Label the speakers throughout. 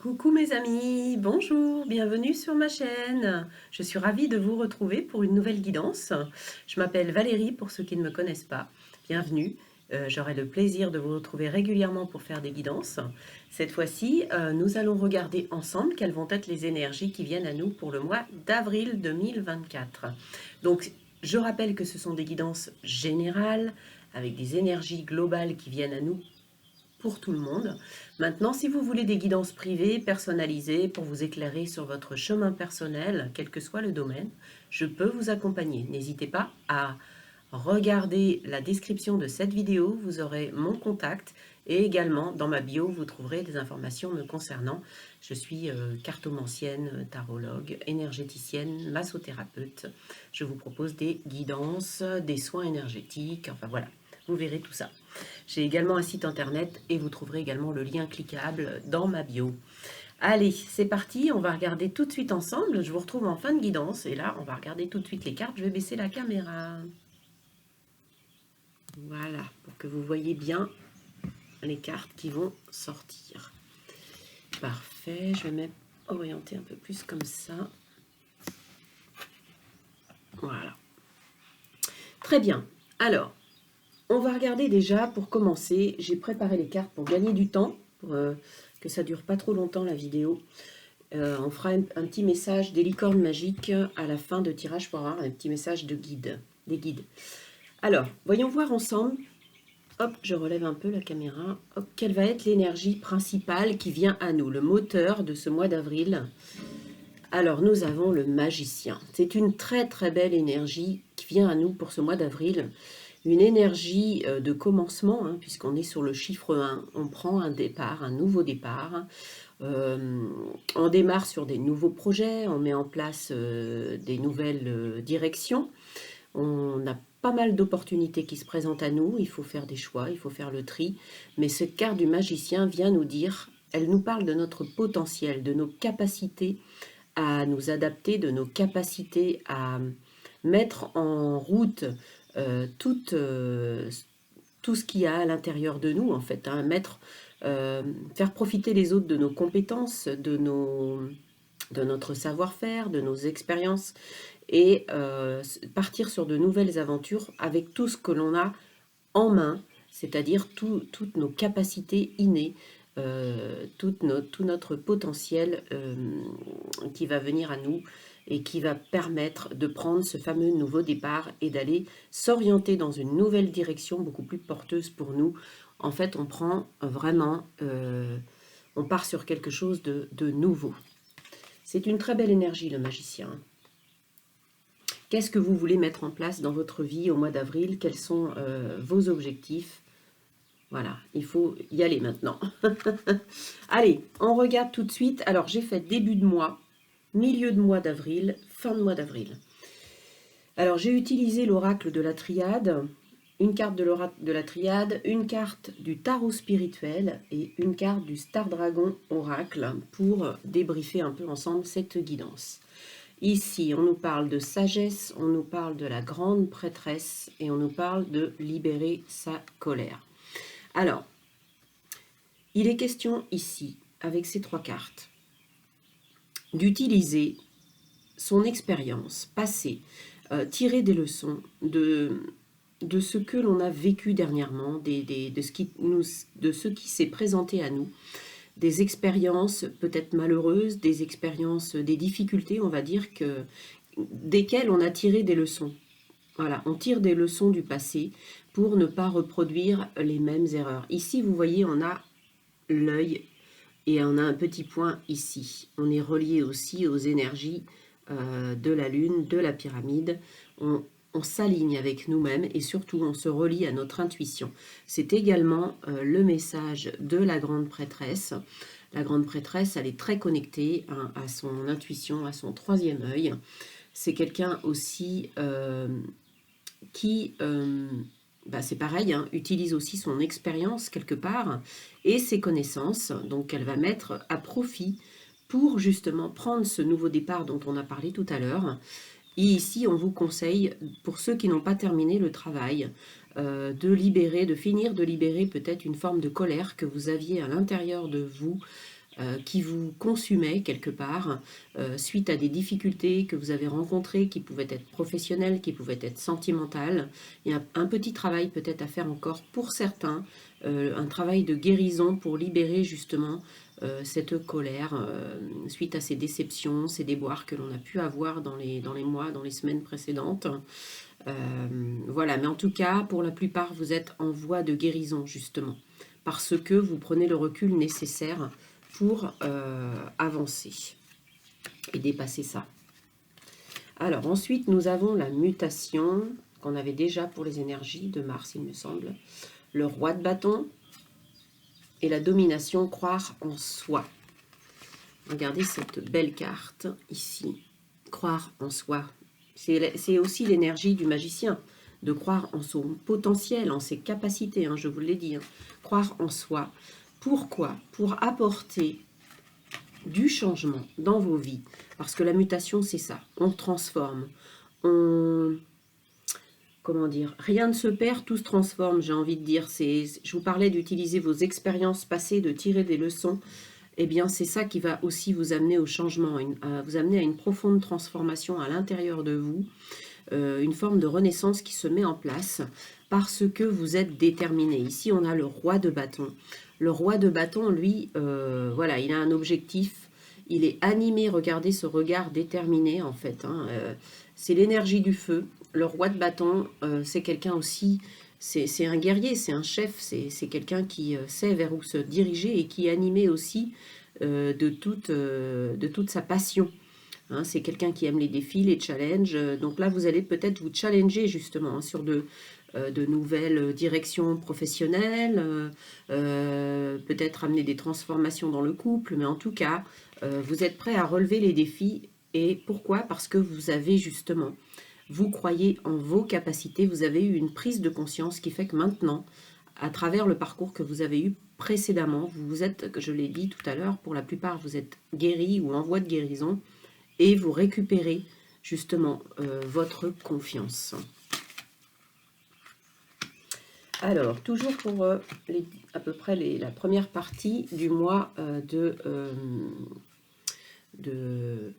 Speaker 1: Coucou mes amis, bonjour, bienvenue sur ma chaîne. Je suis ravie de vous retrouver pour une nouvelle guidance. Je m'appelle Valérie pour ceux qui ne me connaissent pas. Bienvenue. J'aurai le plaisir de vous retrouver régulièrement pour faire des guidances. Cette fois-ci, nous allons regarder ensemble quelles vont être les énergies qui viennent à nous pour le mois d'avril 2024. Donc, je rappelle que ce sont des guidances générales avec des énergies globales qui viennent à nous pour tout le monde. Maintenant, si vous voulez des guidances privées, personnalisées, pour vous éclairer sur votre chemin personnel, quel que soit le domaine, je peux vous accompagner. N'hésitez pas à regarder la description de cette vidéo, vous aurez mon contact et également dans ma bio, vous trouverez des informations me concernant. Je suis cartomancienne, tarologue, énergéticienne, massothérapeute. Je vous propose des guidances, des soins énergétiques, enfin voilà, vous verrez tout ça. J'ai également un site internet et vous trouverez également le lien cliquable dans ma bio. Allez, c'est parti, on va regarder tout de suite ensemble. Je vous retrouve en fin de guidance et là, on va regarder tout de suite les cartes. Je vais baisser la caméra. Voilà, pour que vous voyez bien les cartes qui vont sortir. Parfait, je vais même orienter un peu plus comme ça. Voilà. Très bien. Alors, on va regarder déjà, pour commencer, j'ai préparé les cartes pour gagner du temps, pour que ça dure pas trop longtemps la vidéo. On fera un petit message des licornes magiques à la fin de tirage pour avoir un petit message de guide, des guides. Alors, voyons voir ensemble. Hop, je relève un peu la caméra. Hop, quelle va être l'énergie principale qui vient à nous, le moteur de ce mois d'avril? Alors, nous avons le magicien. C'est une très très belle énergie qui vient à nous pour ce mois d'avril. Une énergie de commencement, hein, puisqu'on est sur le chiffre 1. On prend un départ, un nouveau départ. On démarre sur des nouveaux projets, on met en place des nouvelles directions. On a pas mal d'opportunités qui se présentent à nous, il faut faire des choix, il faut faire le tri. Mais cette carte du magicien vient nous dire, elle nous parle de notre potentiel, de nos capacités à nous adapter, de nos capacités à mettre en route tout ce qu'il y a à l'intérieur de nous, en fait, hein, faire profiter les autres de nos compétences, de notre savoir-faire, de nos expériences, et partir sur de nouvelles aventures avec tout ce que l'on a en main, c'est-à-dire toutes nos capacités innées, tout notre potentiel qui va venir à nous et qui va permettre de prendre ce fameux nouveau départ et d'aller s'orienter dans une nouvelle direction beaucoup plus porteuse pour nous. En fait, on prend vraiment, on part sur quelque chose de nouveau. C'est une très belle énergie, le magicien. Qu'est-ce que vous voulez mettre en place dans votre vie au mois d'avril? Quels sont vos objectifs? Voilà, il faut y aller maintenant. Allez, on regarde tout de suite. Alors, j'ai fait début de mois, milieu de mois d'avril, fin de mois d'avril. Alors, j'ai utilisé l'oracle de la triade, une carte de l'oracle de la triade, une carte du tarot spirituel et une carte du Star Dragon oracle pour débriefer un peu ensemble cette guidance. Ici, on nous parle de sagesse, on nous parle de la grande prêtresse et on nous parle de libérer sa colère. Alors, il est question ici, avec ces trois cartes, d'utiliser son expérience passée, tirer des leçons de ce que l'on a vécu dernièrement, de ce qui s'est présenté à nous, des expériences peut-être malheureuses, des expériences, des difficultés, on va dire, desquelles on a tiré des leçons. Voilà, on tire des leçons du passé pour ne pas reproduire les mêmes erreurs. Ici, vous voyez, on a l'œil et on a un petit point ici. On est relié aussi aux énergies de la lune, de la pyramide. On s'aligne avec nous-mêmes et surtout on se relie à notre intuition. C'est également le message de la grande prêtresse. La grande prêtresse, elle est très connectée à son intuition, à son troisième œil. C'est quelqu'un aussi qui, c'est pareil, hein, utilise aussi son expérience quelque part et ses connaissances, donc elle va mettre à profit pour justement prendre ce nouveau départ dont on a parlé tout à l'heure. Et ici, on vous conseille, pour ceux qui n'ont pas terminé le travail, de finir de libérer peut-être une forme de colère que vous aviez à l'intérieur de vous, qui vous consumait quelque part suite à des difficultés que vous avez rencontrées, qui pouvaient être professionnelles, qui pouvaient être sentimentales. Il y a un petit travail peut-être à faire encore pour certains, un travail de guérison pour libérer justement cette colère suite à ces déceptions, ces déboires que l'on a pu avoir dans les mois, dans les semaines précédentes. Voilà, mais en tout cas, pour la plupart, vous êtes en voie de guérison justement, parce que vous prenez le recul nécessaire pour avancer et dépasser ça. Alors ensuite, nous avons la mutation qu'on avait déjà pour les énergies de Mars, il me semble. Le roi de bâton et la domination, croire en soi. Regardez cette belle carte ici. Croire en soi. C'est aussi l'énergie du magicien, de croire en son potentiel, en ses capacités, je vous l'ai dit. Croire en soi. Pourquoi? Pour apporter du changement dans vos vies. Parce que la mutation, c'est ça. On transforme. Comment dire? Rien ne se perd, tout se transforme, j'ai envie de dire. Je vous parlais d'utiliser vos expériences passées, de tirer des leçons. Eh bien, c'est ça qui va aussi vous amener au changement, vous amener à une profonde transformation à l'intérieur de vous, une forme de renaissance qui se met en place parce que vous êtes déterminé. Ici, on a le roi de bâton. Le roi de bâton, lui, voilà, il a un objectif, il est animé, regardez ce regard déterminé en fait. C'est l'énergie du feu. Le roi de bâton, c'est quelqu'un aussi... C'est un guerrier, c'est un chef, c'est quelqu'un qui sait vers où se diriger et qui est animé aussi de toute sa passion. C'est quelqu'un qui aime les défis, les challenges. Donc là, vous allez peut-être vous challenger justement sur de nouvelles directions professionnelles, peut-être amener des transformations dans le couple, mais en tout cas, vous êtes prêt à relever les défis. Et pourquoi? Parce que vous avez justement... Vous croyez en vos capacités, vous avez eu une prise de conscience qui fait que maintenant, à travers le parcours que vous avez eu précédemment, vous êtes, je l'ai dit tout à l'heure, pour la plupart, vous êtes guéri ou en voie de guérison et vous récupérez justement votre confiance. Alors, toujours pour à peu près la première partie du mois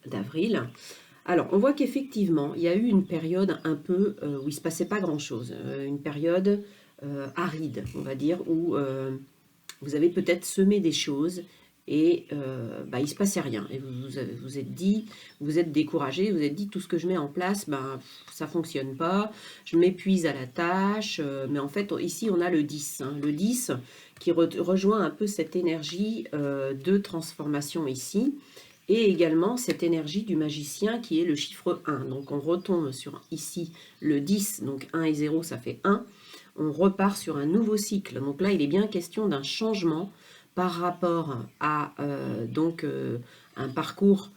Speaker 1: d'avril. Alors, on voit qu'effectivement, il y a eu une période un peu où il ne se passait pas grand-chose. Une période aride, on va dire, où vous avez peut-être semé des choses et il ne se passait rien. Et vous êtes dit, vous êtes découragé, vous êtes dit, tout ce que je mets en place, ça ne fonctionne pas, je m'épuise à la tâche. Mais en fait, ici, on a le 10. Le 10 qui rejoint un peu cette énergie de transformation ici. Et également cette énergie du magicien qui est le chiffre 1. Donc on retombe sur ici le 10, donc 1 et 0 ça fait 1. On repart sur un nouveau cycle. Donc là il est bien question d'un changement par rapport à un parcours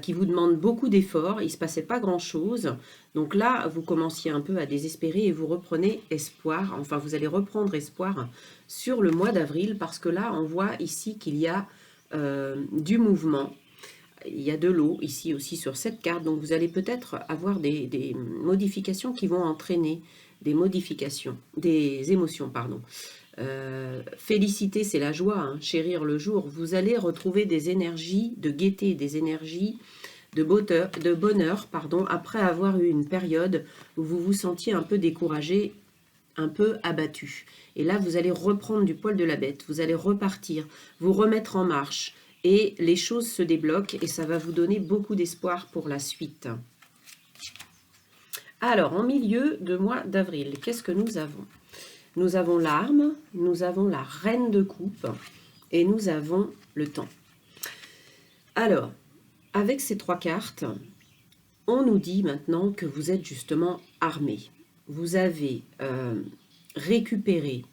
Speaker 1: qui vous demande beaucoup d'efforts. Il ne se passait pas grand chose. Donc là vous commenciez un peu à désespérer et vous reprenez espoir. Enfin vous allez reprendre espoir sur le mois d'avril parce que là on voit ici qu'il y a du mouvement, il y a de l'eau ici aussi sur cette carte, donc vous allez peut-être avoir des modifications qui vont entraîner des modifications, des émotions, pardon. Féliciter, c'est la joie, chérir le jour. Vous allez retrouver des énergies de gaieté, des énergies de bonheur, après avoir eu une période où vous vous sentiez un peu découragé, un peu abattu. Et là, vous allez reprendre du poil de la bête, vous allez repartir, vous remettre en marche, et les choses se débloquent, et ça va vous donner beaucoup d'espoir pour la suite. Alors, en milieu de mois d'avril, qu'est-ce que nous avons? Nous avons l'arme, nous avons la reine de coupe, et nous avons le temps. Alors, avec ces trois cartes, on nous dit maintenant que vous êtes justement armé. Vous avez récupéré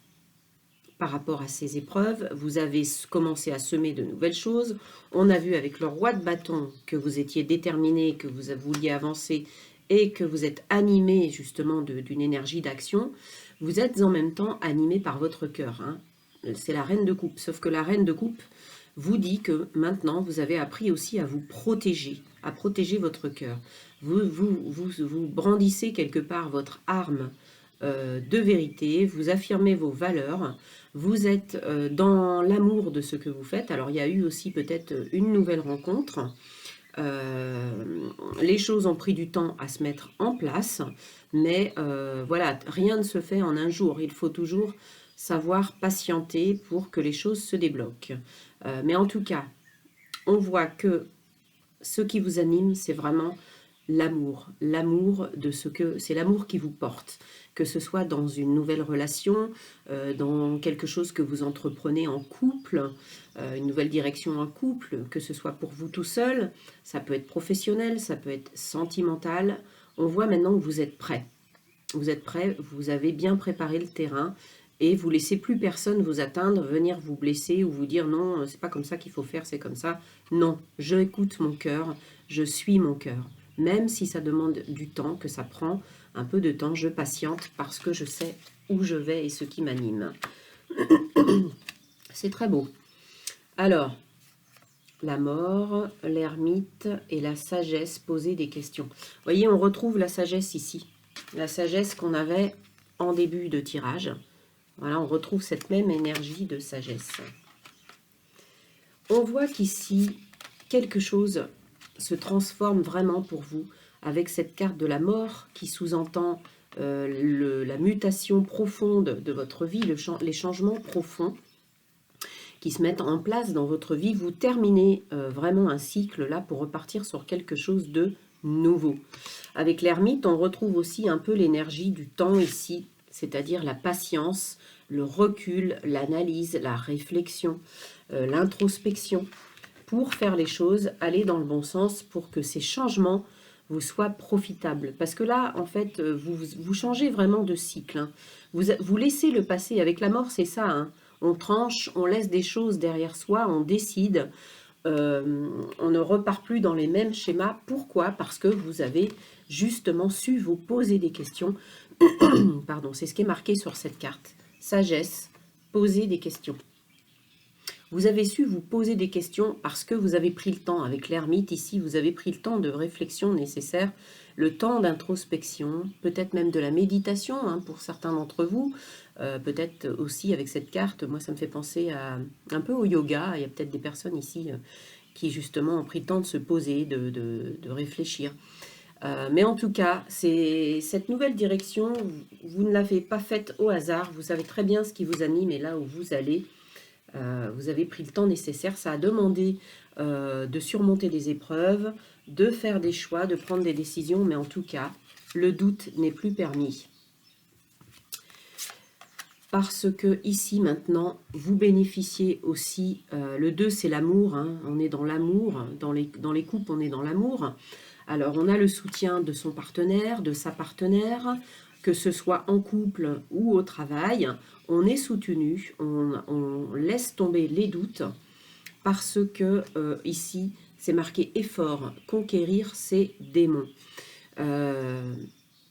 Speaker 1: par rapport à ces épreuves, vous avez commencé à semer de nouvelles choses. On a vu avec le roi de bâton que vous étiez déterminé, que vous vouliez avancer et que vous êtes animé justement d'une énergie d'action. Vous êtes en même temps animé par votre cœur. C'est la reine de coupe, sauf que la reine de coupe vous dit que maintenant vous avez appris aussi à vous protéger, à protéger votre cœur. Vous brandissez quelque part votre arme de vérité, vous affirmez vos valeurs, vous êtes dans l'amour de ce que vous faites. Alors il y a eu aussi peut-être une nouvelle rencontre. Les choses ont pris du temps à se mettre en place, mais voilà, rien ne se fait en un jour. Il faut toujours savoir patienter pour que les choses se débloquent. Mais en tout cas, on voit que ce qui vous anime, c'est vraiment l'amour. L'amour de ce que... C'est l'amour qui vous porte. Que ce soit dans une nouvelle relation, dans quelque chose que vous entreprenez en couple, une nouvelle direction en couple, que ce soit pour vous tout seul, ça peut être professionnel, ça peut être sentimental. On voit maintenant que vous êtes prêt. Vous êtes prêt, vous avez bien préparé le terrain et vous laissez plus personne vous atteindre, venir vous blesser ou vous dire non, c'est pas comme ça qu'il faut faire, c'est comme ça. Non, je écoute mon cœur, je suis mon cœur. Même si ça demande du temps, que ça prend un peu de temps, je patiente parce que je sais où je vais et ce qui m'anime. C'est très beau. Alors, la mort, l'ermite et la sagesse, poser des questions. Vous voyez, on retrouve la sagesse ici. La sagesse qu'on avait en début de tirage. Voilà, on retrouve cette même énergie de sagesse. On voit qu'ici, quelque chose se transforme vraiment pour vous avec cette carte de la mort qui sous-entend la mutation profonde de votre vie, les changements profonds qui se mettent en place dans votre vie. Vous terminez vraiment un cycle là pour repartir sur quelque chose de nouveau. Avec l'ermite, on retrouve aussi un peu l'énergie du temps ici, c'est-à-dire la patience, le recul, l'analyse, la réflexion, l'introspection, pour faire les choses, aller dans le bon sens, pour que ces changements vous soient profitables. Parce que là, en fait, vous changez vraiment de cycle. Hein. Vous laissez le passé. Avec la mort, c'est ça. Hein. On tranche, on laisse des choses derrière soi, on décide. On ne repart plus dans les mêmes schémas. Pourquoi? Parce que vous avez justement su vous poser des questions. Pardon, c'est ce qui est marqué sur cette carte. Sagesse, poser des questions. Vous avez su vous poser des questions parce que vous avez pris le temps. Avec l'ermite, ici, vous avez pris le temps de réflexion nécessaire, le temps d'introspection, peut-être même de la méditation hein, pour certains d'entre vous. Peut-être aussi avec cette carte, moi ça me fait penser un peu au yoga. Il y a peut-être des personnes ici qui justement ont pris le temps de se poser, de réfléchir. Mais en tout cas, cette nouvelle direction, vous ne l'avez pas faite au hasard. Vous savez très bien ce qui vous anime et là où vous allez. Vous avez pris le temps nécessaire. Ça a demandé de surmonter des épreuves, de faire des choix, de prendre des décisions. Mais en tout cas, le doute n'est plus permis. Parce que ici, maintenant, vous bénéficiez aussi... le 2, c'est l'amour. Hein, on est dans l'amour. Dans les couples, on est dans l'amour. Alors, on a le soutien de son partenaire, de sa partenaire, que ce soit en couple ou au travail. On est soutenu, on laisse tomber les doutes, parce que ici, c'est marqué effort, conquérir ses démons.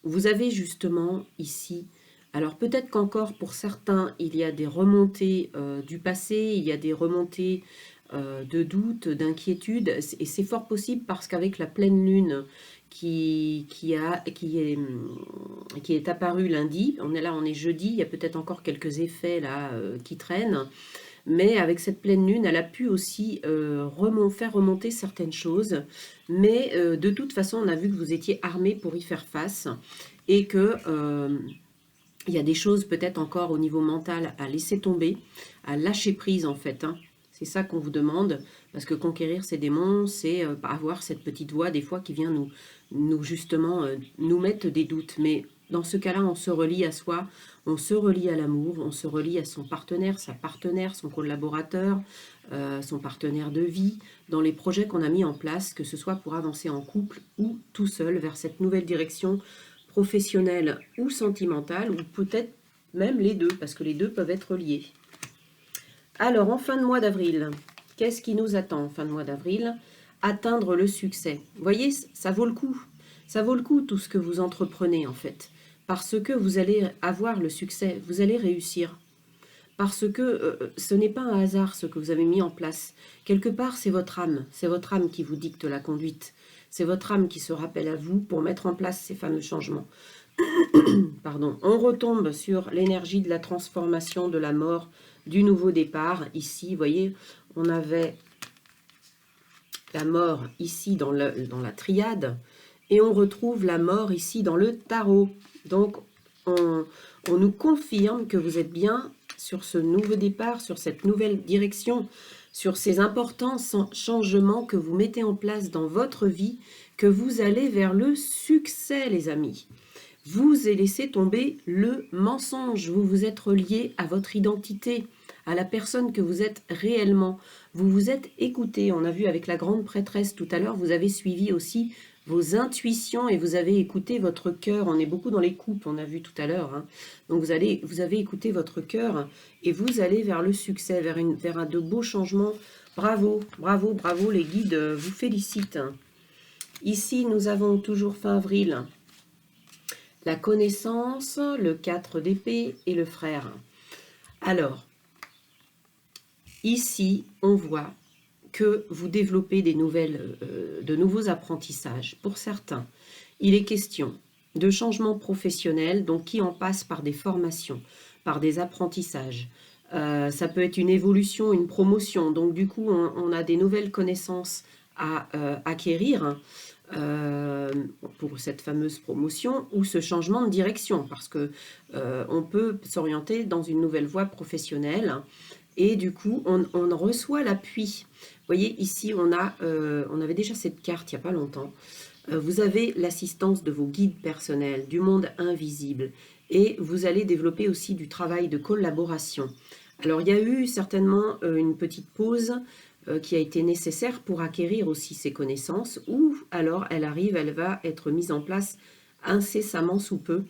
Speaker 1: Vous avez justement ici... Alors peut-être qu'encore pour certains, il y a des remontées du passé, il y a des remontées de doute, d'inquiétude, et c'est fort possible parce qu'avec la pleine lune qui est apparue lundi, on est jeudi, il y a peut-être encore quelques effets là qui traînent, mais avec cette pleine lune, elle a pu aussi faire remonter certaines choses, mais de toute façon, on a vu que vous étiez armés pour y faire face, et que... il y a des choses peut-être encore au niveau mental à laisser tomber, à lâcher prise en fait. Hein. C'est ça qu'on vous demande, parce que conquérir ces démons, c'est avoir cette petite voix des fois qui vient nous justement nous mettre des doutes. Mais dans ce cas-là, on se relie à soi, on se relie à l'amour, on se relie à son partenaire, sa partenaire, son collaborateur, son partenaire de vie, dans les projets qu'on a mis en place, que ce soit pour avancer en couple ou tout seul vers cette nouvelle direction professionnelle ou sentimentale, ou peut-être même les deux, parce que les deux peuvent être liés. Alors, en fin de mois d'avril, qu'est-ce qui nous attend en fin de mois d'avril? Atteindre le succès. Vous voyez, ça vaut le coup. Ça vaut le coup tout ce que vous entreprenez en fait. Parce que vous allez avoir le succès, vous allez réussir. Parce que ce n'est pas un hasard ce que vous avez mis en place. Quelque part, c'est votre âme qui vous dicte la conduite. C'est votre âme qui se rappelle à vous pour mettre en place ces fameux changements. Pardon. On retombe sur l'énergie de la transformation, de la mort, du nouveau départ. Ici, vous voyez, on avait la mort ici dans la triade, et on retrouve la mort ici dans le tarot. Donc, on nous confirme que vous êtes bien sur ce nouveau départ, sur cette nouvelle direction, sur ces importants changements que vous mettez en place dans votre vie, que vous allez vers le succès, les amis. Vous avez laissé tomber le mensonge, vous vous êtes relié à votre identité, à la personne que vous êtes réellement. Vous vous êtes écouté, on a vu avec la grande prêtresse tout à l'heure, vous avez suivi aussi vos intuitions et vous avez écouté votre cœur. On est beaucoup dans les coupes, on a vu tout à l'heure. Hein. Donc vous avez écouté votre cœur et vous allez vers le succès, vers de beaux changements. Bravo, bravo, bravo, les guides vous félicitent. Ici, nous avons toujours fin avril la connaissance, le 4 d'épée et le frère. Alors, ici, on voit que vous développez de nouveaux apprentissages. Pour certains, il est question de changements professionnels, donc qui en passent par des formations, par des apprentissages. Ça peut être une évolution, une promotion. Donc, du coup, on a des nouvelles connaissances à acquérir. Pour cette fameuse promotion ou ce changement de direction, parce que on peut s'orienter dans une nouvelle voie professionnelle et du coup on reçoit l'appui. Vous voyez ici on avait déjà cette carte il n'y a pas longtemps. Vous avez l'assistance de vos guides personnels, du monde invisible, et vous allez développer aussi du travail de collaboration. Alors il y a eu certainement une petite pause qui a été nécessaire pour acquérir aussi ces connaissances, ou alors elle va être mise en place incessamment sous peu.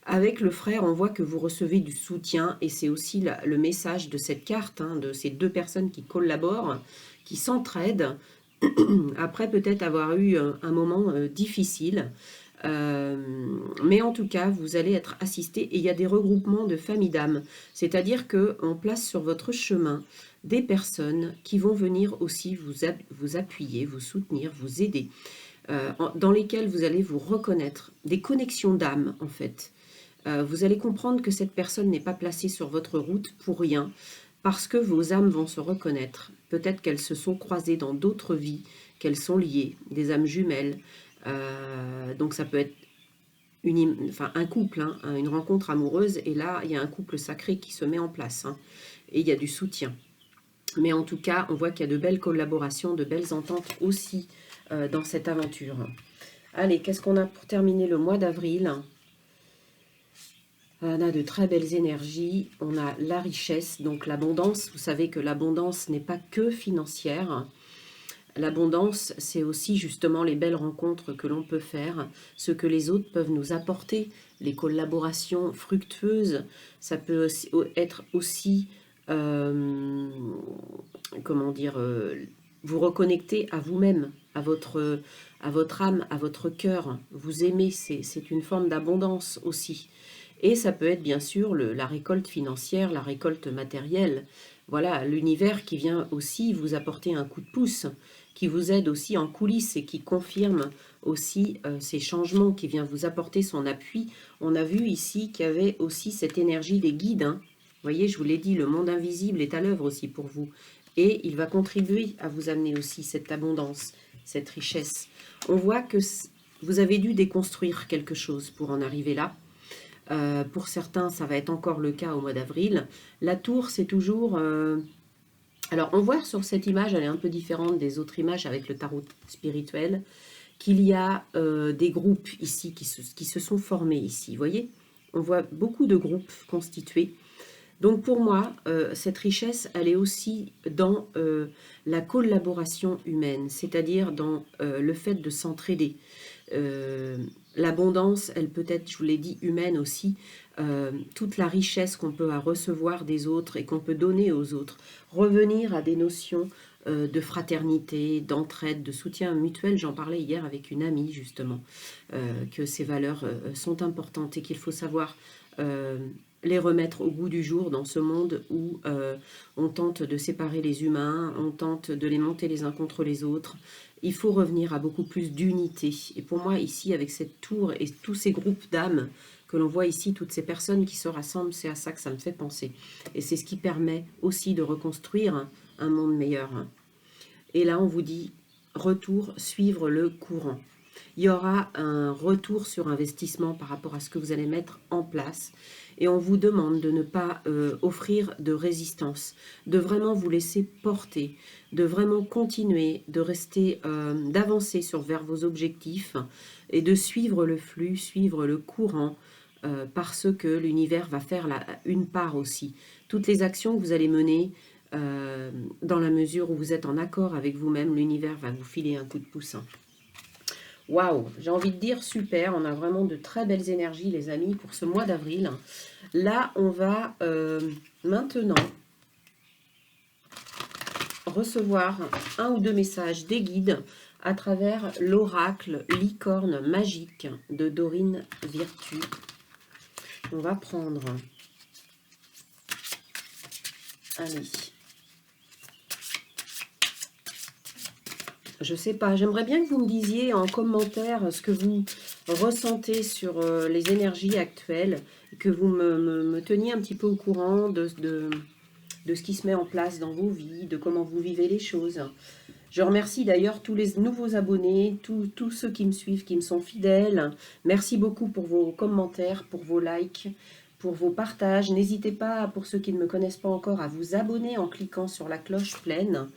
Speaker 1: Avec le frère, on voit que vous recevez du soutien, et c'est aussi le message de cette carte, hein, de ces deux personnes qui collaborent, qui s'entraident, après peut-être avoir eu un moment difficile. Mais en tout cas, vous allez être assisté, et il y a des regroupements de familles d'âmes, c'est-à-dire qu'on place sur votre chemin des personnes qui vont venir aussi vous appuyer, vous soutenir, vous aider, dans lesquelles vous allez vous reconnaître, des connexions d'âme en fait. Vous allez comprendre que cette personne n'est pas placée sur votre route pour rien, parce que vos âmes vont se reconnaître. Peut-être qu'elles se sont croisées dans d'autres vies, qu'elles sont liées, des âmes jumelles. Donc ça peut être un couple, hein, une rencontre amoureuse, et là il y a un couple sacré qui se met en place, hein, et il y a du soutien. Mais en tout cas, on voit qu'il y a de belles collaborations, de belles ententes aussi dans cette aventure. Allez, qu'est-ce qu'on a pour terminer le mois d'avril? On a de très belles énergies, on a la richesse, donc l'abondance. Vous savez que l'abondance n'est pas que financière. L'abondance, c'est aussi justement les belles rencontres que l'on peut faire, ce que les autres peuvent nous apporter, les collaborations fructueuses. Ça peut être aussi, comment dire, vous reconnecter à vous-même, à votre âme, à votre cœur. Vous aimez, c'est une forme d'abondance aussi. Et ça peut être bien sûr la récolte financière, la récolte matérielle. Voilà, l'univers qui vient aussi vous apporter un coup de pouce, qui vous aide aussi en coulisses et qui confirme aussi ces changements, qui vient vous apporter son appui. On a vu ici qu'il y avait aussi cette énergie des guides. Hein. Vous voyez, je vous l'ai dit, le monde invisible est à l'œuvre aussi pour vous. Et il va contribuer à vous amener aussi cette abondance, cette richesse. On voit que vous avez dû déconstruire quelque chose pour en arriver là. Pour certains, ça va être encore le cas au mois d'avril. La tour, c'est toujours... Alors, on voit sur cette image, elle est un peu différente des autres images avec le tarot spirituel, qu'il y a des groupes ici qui se sont formés ici. Vous voyez, on voit beaucoup de groupes constitués. Donc pour moi, cette richesse, elle est aussi dans la collaboration humaine, c'est-à-dire dans le fait de s'entraider. L'abondance, elle peut être, je vous l'ai dit, humaine aussi. Toute la richesse qu'on peut recevoir des autres et qu'on peut donner aux autres. Revenir à des notions de fraternité, d'entraide, de soutien mutuel. J'en parlais hier avec une amie, justement, que ces valeurs sont importantes et qu'il faut savoir les remettre au goût du jour dans ce monde où on tente de séparer les humains, on tente de les monter les uns contre les autres. Il faut revenir à beaucoup plus d'unité. Et pour moi, ici, avec cette tour et tous ces groupes d'âmes que l'on voit ici, toutes ces personnes qui se rassemblent, c'est à ça que ça me fait penser. Et c'est ce qui permet aussi de reconstruire un monde meilleur. Et là, on vous dit, retour, suivre le courant. Il y aura un retour sur investissement par rapport à ce que vous allez mettre en place. Et on vous demande de ne pas offrir de résistance, de vraiment vous laisser porter, de vraiment continuer, de rester, d'avancer vers vos objectifs et de suivre le flux, suivre le courant, parce que l'univers va faire une part aussi. Toutes les actions que vous allez mener, dans la mesure où vous êtes en accord avec vous-même, l'univers va vous filer un coup de pouce. Waouh, j'ai envie de dire super, on a vraiment de très belles énergies les amis pour ce mois d'avril. Là, on va maintenant recevoir un ou deux messages des guides à travers l'oracle licorne magique de Dorine Virtue. On va prendre... Allez. Je sais pas, j'aimerais bien que vous me disiez en commentaire ce que vous ressentez sur les énergies actuelles, que vous me teniez un petit peu au courant de ce qui se met en place dans vos vies, de comment vous vivez les choses. Je remercie d'ailleurs tous les nouveaux abonnés, tous ceux qui me suivent, qui me sont fidèles. Merci beaucoup pour vos commentaires, pour vos likes, pour vos partages. N'hésitez pas, pour ceux qui ne me connaissent pas encore, à vous abonner en cliquant sur la cloche pleine.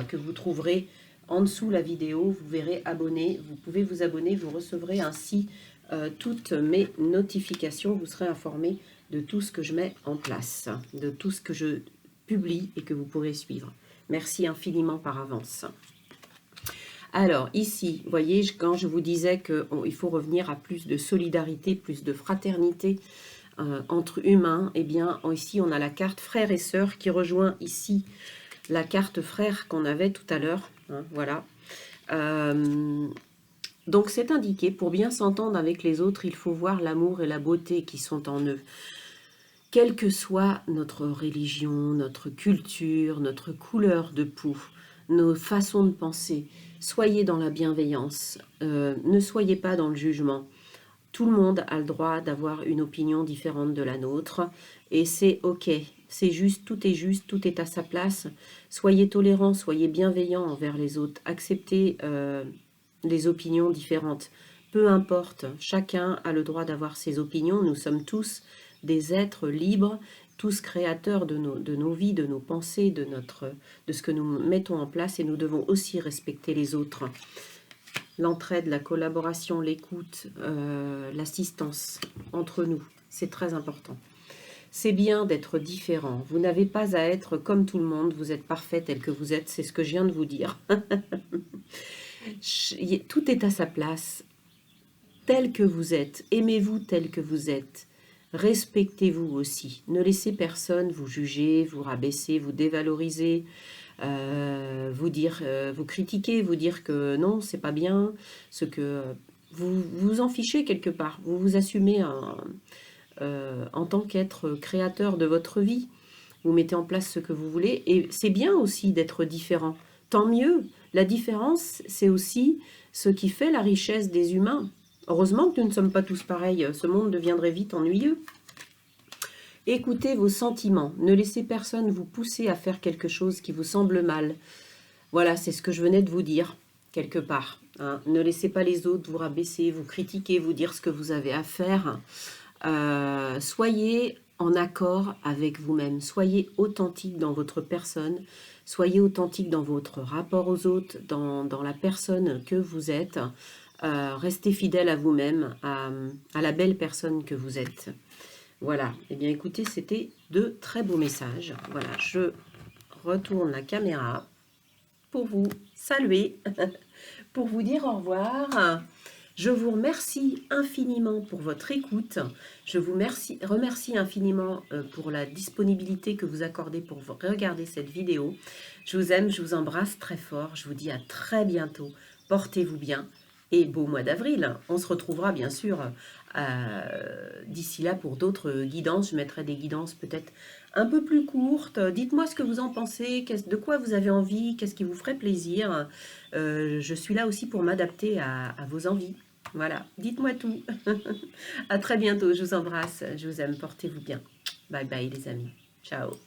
Speaker 1: Que vous trouverez en dessous la vidéo, vous verrez abonner, vous pouvez vous abonner, vous recevrez ainsi toutes mes notifications, vous serez informé de tout ce que je mets en place, de tout ce que je publie et que vous pourrez suivre. Merci infiniment par avance. Alors ici, vous voyez, quand je vous disais qu'il faut revenir à plus de solidarité, plus de fraternité entre humains, eh bien ici on a la carte frères et sœurs qui rejoint ici la carte frère qu'on avait tout à l'heure, hein, voilà. Donc c'est indiqué, pour bien s'entendre avec les autres, il faut voir l'amour et la beauté qui sont en eux. Quelle que soit notre religion, notre culture, notre couleur de peau, nos façons de penser, soyez dans la bienveillance, ne soyez pas dans le jugement. Tout le monde a le droit d'avoir une opinion différente de la nôtre et c'est ok. C'est juste, tout est à sa place. Soyez tolérants, soyez bienveillants envers les autres. Acceptez les opinions différentes. Peu importe, chacun a le droit d'avoir ses opinions. Nous sommes tous des êtres libres, tous créateurs de nos vies, de nos pensées, de ce que nous mettons en place et nous devons aussi respecter les autres. L'entraide, la collaboration, l'écoute, l'assistance entre nous, c'est très important. C'est bien d'être différent. Vous n'avez pas à être comme tout le monde. Vous êtes parfait tel que vous êtes. C'est ce que je viens de vous dire. Tout est à sa place. Tel que vous êtes. Aimez-vous tel que vous êtes. Respectez-vous aussi. Ne laissez personne vous juger, vous rabaisser, vous dévaloriser, vous critiquer, vous dire que non, c'est pas bien. Ce que vous en fichez quelque part. Vous vous assumez en tant qu'être créateur de votre vie. Vous mettez en place ce que vous voulez et c'est bien aussi d'être différent. Tant mieux. La différence, c'est aussi ce qui fait la richesse des humains. Heureusement que nous ne sommes pas tous pareils. Ce monde deviendrait vite ennuyeux. Écoutez vos sentiments. Ne laissez personne vous pousser à faire quelque chose qui vous semble mal. Voilà, c'est ce que je venais de vous dire, quelque part. Hein. Ne laissez pas les autres vous rabaisser, vous critiquer, vous dire ce que vous avez à faire. Soyez en accord avec vous-même, soyez authentique dans votre personne, soyez authentique dans votre rapport aux autres, dans la personne que vous êtes, restez fidèle à vous-même, à la belle personne que vous êtes. Voilà, et bien écoutez, c'était de très beaux messages. Voilà, je retourne la caméra pour vous saluer, pour vous dire au revoir. Je vous remercie infiniment pour votre écoute. Je vous remercie infiniment pour la disponibilité que vous accordez pour regarder cette vidéo. Je vous aime, je vous embrasse très fort. Je vous dis à très bientôt. Portez-vous bien. et beau mois d'avril. On se retrouvera bien sûr d'ici là pour d'autres guidances. Je mettrai des guidances peut-être un peu plus courtes. Dites-moi ce que vous en pensez, de quoi vous avez envie, qu'est-ce qui vous ferait plaisir. Je suis là aussi pour m'adapter à vos envies. Voilà, dites-moi tout. À très bientôt, je vous embrasse, je vous aime, portez-vous bien. Bye bye les amis. Ciao.